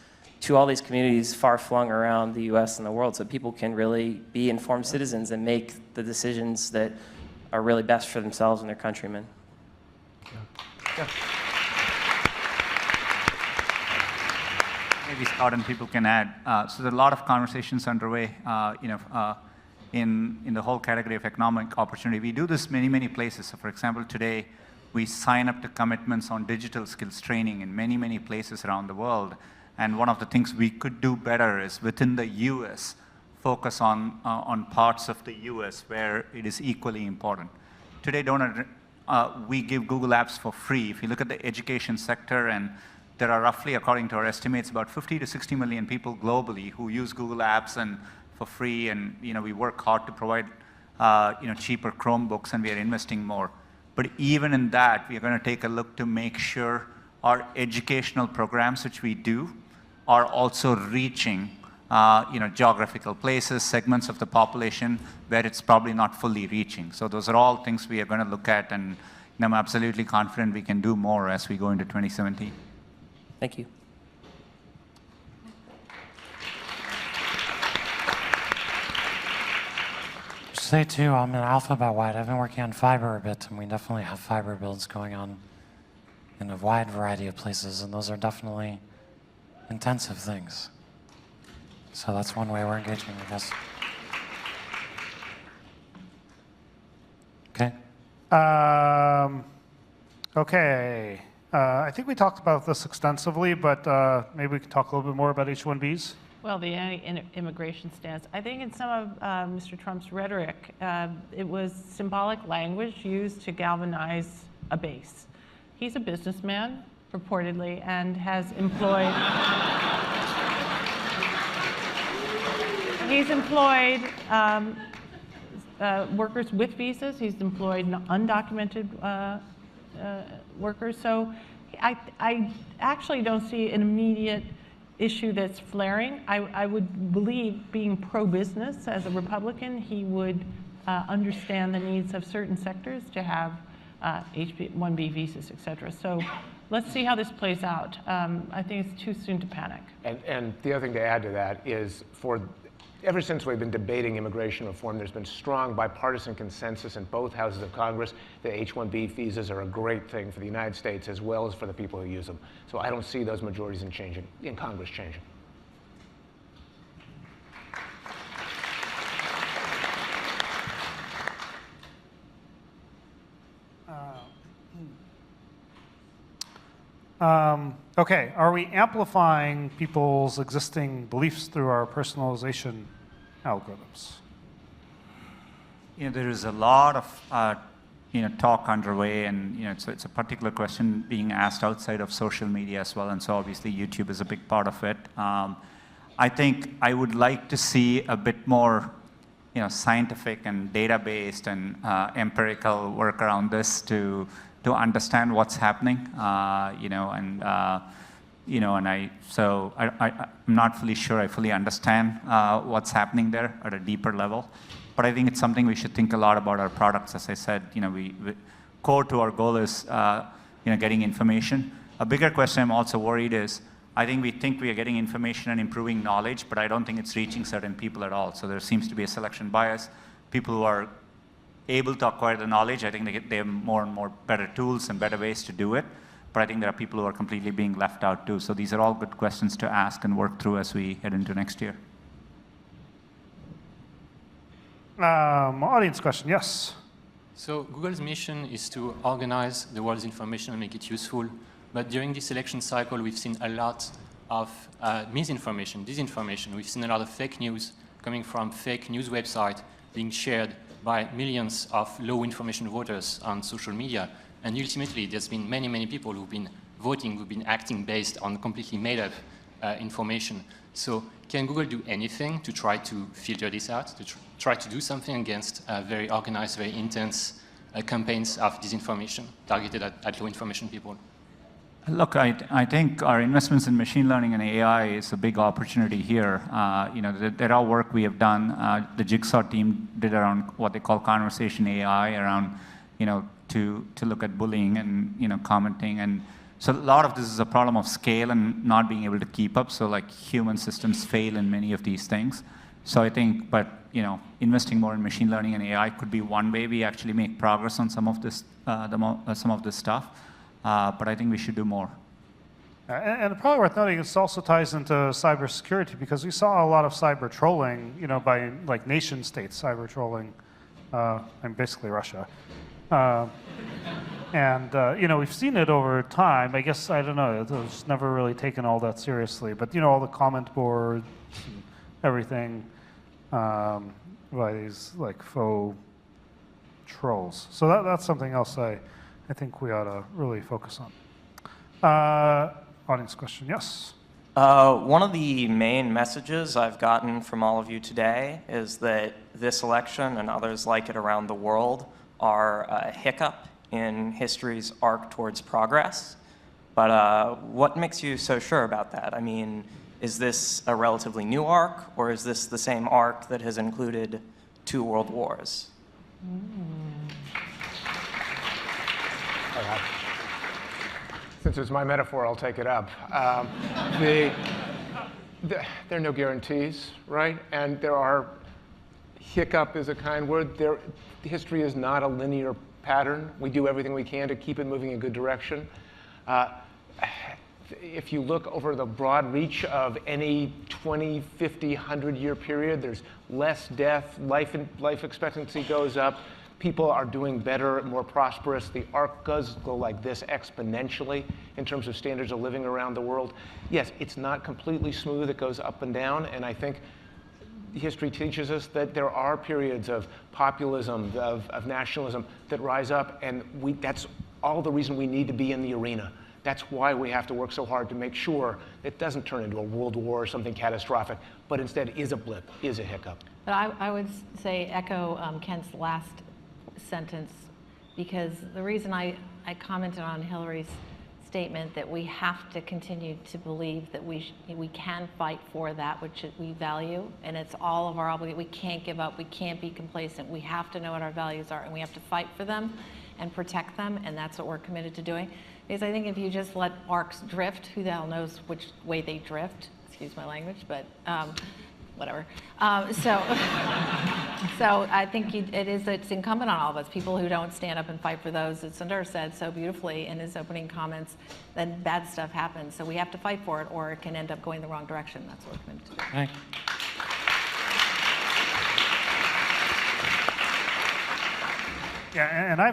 to all these communities far-flung around the US and the world so people can really be informed citizens and make the decisions that are really best for themselves and their countrymen? Yeah. Maybe Scott and people can add. So there are a lot of conversations underway, in the whole category of economic opportunity. We do this many, many places. So for example, today, we sign up to commitments on digital skills training in many, many places around the world. And one of the things we could do better is within the US, focus on parts of the US where it is equally important. Today, we give Google Apps for free. If you look at the education sector, and there are roughly, according to our estimates, about 50 to 60 million people globally who use Google Apps and for free, and we work hard to provide cheaper Chromebooks, and we are investing more. But even in that, we are going to take a look to make sure our educational programs, which we do, are also reaching geographical places, segments of the population where it's probably not fully reaching. So those are all things we are going to look at, and I'm absolutely confident we can do more as we go into 2017. Thank you. Say too, I'm in Alphabet Wide. I've been working on fiber a bit, and we definitely have fiber builds going on in a wide variety of places, and those are definitely intensive things. So that's one way we're engaging, I guess. Okay. Okay. I think we talked about this extensively, but maybe we can talk a little bit more about H-1Bs. Well, the anti-immigration stance. I think in some of Mr. Trump's rhetoric, it was symbolic language used to galvanize a base. He's a businessman, purportedly, and has employed workers with visas. He's employed undocumented workers. So I actually don't see an immediate issue that's flaring. I would believe, being pro-business as a Republican, he would understand the needs of certain sectors to have H-1B visas, et cetera. So let's see how this plays out. I think it's too soon to panic. And the other thing to add to that is, ever since we've been debating immigration reform, there's been strong bipartisan consensus in both houses of Congress that H-1B visas are a great thing for the United States as well as for the people who use them. So I don't see those majorities in Congress changing. Okay, are we amplifying people's existing beliefs through our personalization algorithms? There is a lot of talk underway, and it's a particular question being asked outside of social media as well, and so obviously YouTube is a big part of it. I think I would like to see a bit more scientific and data-based and empirical work around this to understand what's happening, I'm not fully sure I fully understand what's happening there at a deeper level. But I think it's something we should think a lot about our products. As I said, core to our goal is getting information. A bigger question I'm also worried is, I think we are getting information and improving knowledge, but I don't think it's reaching certain people at all. So there seems to be a selection bias. People who are able to acquire the knowledge, I think they have more and more better tools and better ways to do it. But I think there are people who are completely being left out too. So these are all good questions to ask and work through as we head into next year. Audience question, yes. So Google's mission is to organize the world's information and make it useful. But during this election cycle, we've seen a lot of misinformation, disinformation. We've seen a lot of fake news coming from fake news websites being shared by millions of low information voters on social media. And ultimately, there's been many, many people who've been voting, who've been acting based on completely made up information. So can Google do anything to try to filter this out, to try to do something against very organized, very intense campaigns of disinformation targeted at low information people? Look, I think our investments in machine learning and AI is a big opportunity here. There are work we have done. The Jigsaw team did around what they call conversation AI, around to look at bullying and commenting. And so a lot of this is a problem of scale and not being able to keep up. So like human systems fail in many of these things. So I think, but investing more in machine learning and AI could be one way we actually make progress on some of this, some of this stuff. But I think we should do more. And probably worth noting, this also ties into cybersecurity, because we saw a lot of cyber trolling, by like nation states cyber trolling, and basically Russia. And we've seen it over time. I guess, I don't know, it was never really taken all that seriously. But all the comment boards, and everything, by these like faux trolls. So that's something else I think we ought to really focus on. Audience question, yes? One of the main messages I've gotten from all of you today is that this election and others like it around the world are a hiccup in history's arc towards progress. But what makes you so sure about that? I mean, is this a relatively new arc, or is this the same arc that has included 2 world wars? Since it's my metaphor, I'll take it up. There are no guarantees, right? And there are, hiccup is a kind word. History is not a linear pattern. We do everything we can to keep it moving in a good direction. If you look over the broad reach of any 20, 50, 100-year period, there's less death, life expectancy goes up, people are doing better, more prosperous. The arc does go like this exponentially in terms of standards of living around the world. Yes, it's not completely smooth. It goes up and down. And I think history teaches us that there are periods of populism, of nationalism that rise up. And that's all the reason we need to be in the arena. That's why we have to work so hard to make sure it doesn't turn into a world war or something catastrophic, but instead is a blip, is a hiccup. But I would say echo Kent's last sentence, because the reason I commented on Hillary's statement that we have to continue to believe that we can fight for that which we value, and it's all of our obligation. We can't give up. We can't be complacent. We have to know what our values are, and we have to fight for them and protect them, and that's what we're committed to doing. Because I think if you just let arcs drift, who the hell knows which way they drift? Excuse my language, but whatever. So I think it's incumbent on all of us, people who don't stand up and fight for those, as Sundar said so beautifully in his opening comments, then bad stuff happens. So we have to fight for it, or it can end up going the wrong direction. That's what we're committed to do. Right. Yeah, and I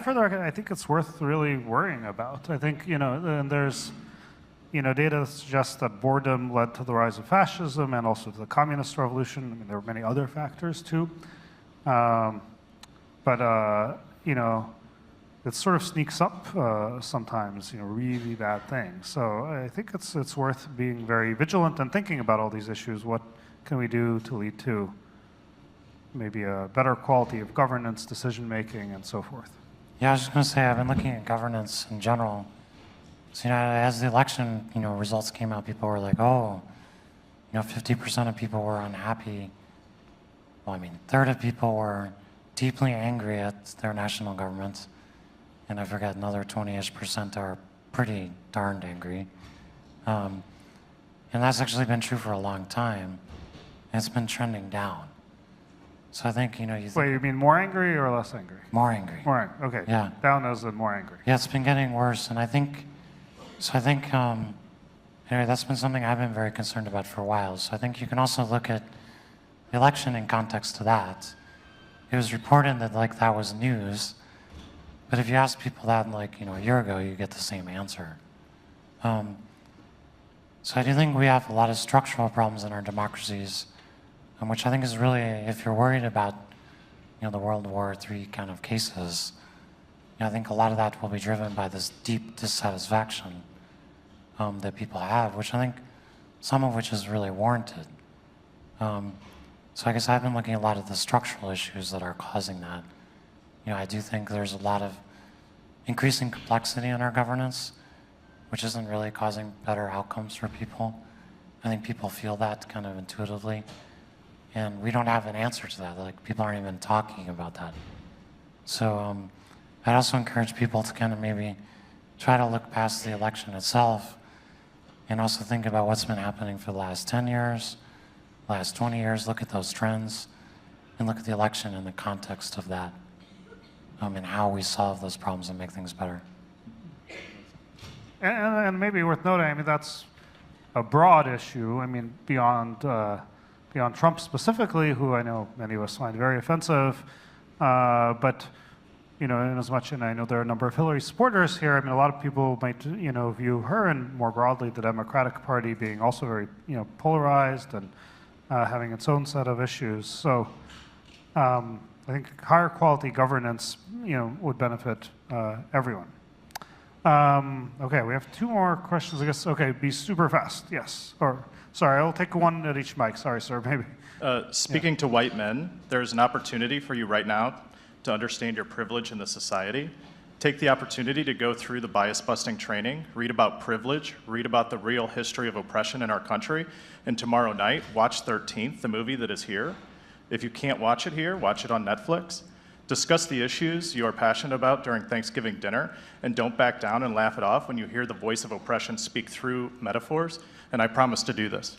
think it's worth really worrying about. I think, and there's, data that suggests that boredom led to the rise of fascism and also to the communist revolution. I mean, there were many other factors too. But it sort of sneaks up sometimes, really bad things. So I think it's worth being very vigilant and thinking about all these issues. What can we do to lead to maybe a better quality of governance, decision-making, and so forth? Yeah, I was just going to say, I've been looking at governance in general. So, as the election, results came out, people were like, oh, 50% of people were unhappy. Well, a third of people were deeply angry at their national governments. And I forget, another 20-ish% are pretty darned angry. And that's actually been true for a long time. And it's been trending down. So I think, Wait, you mean more angry or less angry? More angry. More angry, okay. Yeah. Down as in more angry. Yeah, it's been getting worse. And I think, anyway, that's been something I've been very concerned about for a while. So I think you can also look at the election in context to that. It was reported that, that was news. But if you ask people that, a year ago, you get the same answer. So I do think we have a lot of structural problems in our democracies, which I think is really, if you're worried about, the World War III kind of cases, I think a lot of that will be driven by this deep dissatisfaction that people have, which I think some of which is really warranted. So I guess I've been looking at a lot of the structural issues that are causing that. I do think there's a lot of increasing complexity in our governance, which isn't really causing better outcomes for people. I think people feel that kind of intuitively, and we don't have an answer to that. Like, people aren't even talking about that. So I'd also encourage people to kind of maybe try to look past the election itself and also think about what's been happening for the last 10 years, last 20 years, look at those trends, and look at the election in the context of that, and how we solve those problems and make things better. And maybe worth noting, I mean, that's a broad issue. I mean, beyond Trump specifically, who I know many of us find very offensive, but in as much, and I know there are a number of Hillary supporters here, I mean, a lot of people might, view her and more broadly the Democratic Party being also very, polarized and having its own set of issues. So I think higher quality governance, would benefit everyone. Okay, we have 2 more questions, I guess. Okay, be super fast, yes. Or, sorry, I'll take one at each mic. Sorry, sir, maybe. Speaking to white men, there's an opportunity for you right now to understand your privilege in the society. Take the opportunity to go through the bias-busting training, read about privilege, read about the real history of oppression in our country, and tomorrow night, watch 13th, the movie that is here. If you can't watch it here, watch it on Netflix. Discuss the issues you are passionate about during Thanksgiving dinner, and don't back down and laugh it off when you hear the voice of oppression speak through metaphors, and I promise to do this.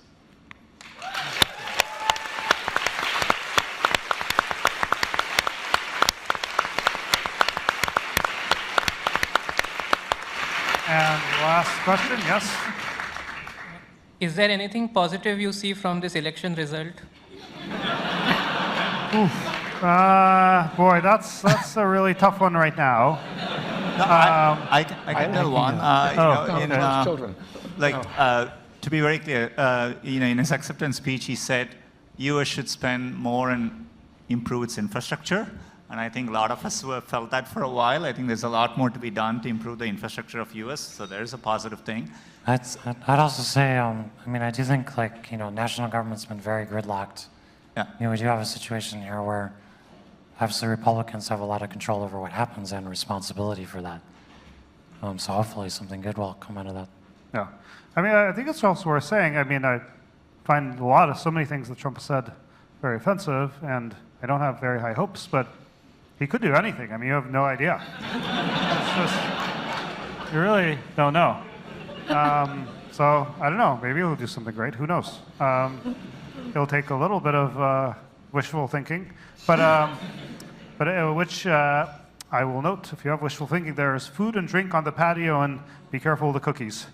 And last question, yes? Is there anything positive you see from this election result? Boy, that's a really tough one right now. I can tell one. Children. To be very clear, in his acceptance speech, he said, US should spend more and improve its infrastructure. And I think a lot of us who have felt that for a while. I think there's a lot more to be done to improve the infrastructure of US, so there's a positive thing. I'd also say, I do think, national government's been very gridlocked. Yeah. We do have a situation here where obviously Republicans have a lot of control over what happens and responsibility for that. So hopefully something good will come out of that. Yeah. I think it's also worth saying, I find so many things that Trump said very offensive, and I don't have very high hopes, but he could do anything. You have no idea. It's just, you really don't know. So I don't know, maybe he'll do something great, who knows? It'll take a little bit of wishful thinking, but which I will note, if you have wishful thinking, there is food and drink on the patio, and be careful of the cookies.